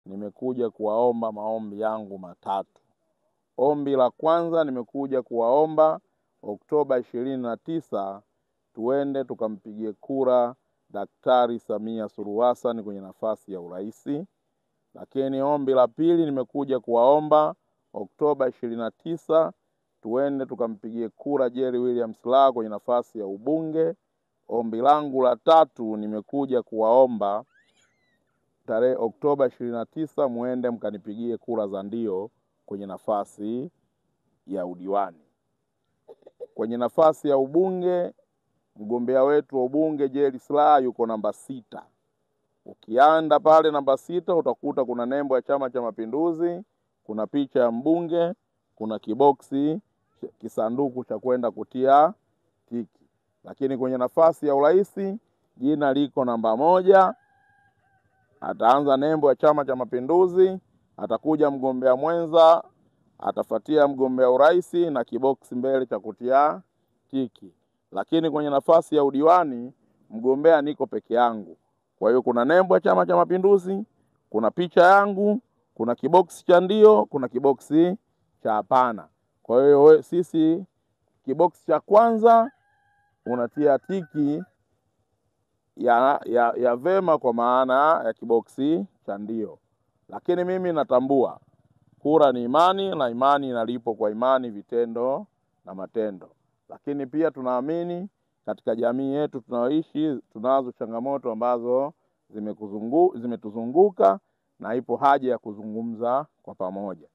Nimekuja kuwaomba maombi yangu matatu. Ombi la kwanza, nimekuja kuwaomba Oktoba 29 tuende tukampigie kura Daktari Samia Suluhu Hassan kwenye nafasi ya uraisi. Lakini ombi la pili, nimekuja kuwaomba Oktoba 29 tuende tukampigie kura Jerry William Slaa kwenye nafasi ya ubunge. Ombi langu la tatu, nimekuja kuwaomba tarehe Oktoba 29 muende mkanipigie kura za ndio kwenye nafasi ya udiwani. Kwenye nafasi ya ubunge, mgombea wetu wa ubunge Jerry Slaa yuko namba 6. Ukianda pale namba 6 utakuta kuna nembo ya Chama cha Mapinduzi, kuna picha ya mbunge, kuna kiboksi, kisanduku cha kwenda kutia tiki. Lakini kwenye nafasi ya uraisi, jina liko namba 1. Ataanza nembo ya Chama cha Mapinduzi, atakuja mgombea mwenza, atafuatia mgombea uraisi na kiboksi mbele cha kutia tiki. Lakini kwenye nafasi ya udiwani, mgombea niko peke yangu. Kwa hiyo kuna nembo ya Chama cha Mapinduzi, kuna picha yangu, kuna kiboksi cha ndio, kuna kiboksi cha hapana. Kwa hiyo sisi kiboksi cha kwanza unatia tiki ya vema kwa maana ya kiboksi cha ndio. Lakini mimi natambua kura ni imani, na imani inalipo kwa imani, vitendo na matendo. Lakini pia tunaamini katika jamii yetu tunaoishi tunazo changamoto ambazo zimetuzunguka na ipo haja ya kuzungumza kwa pamoja.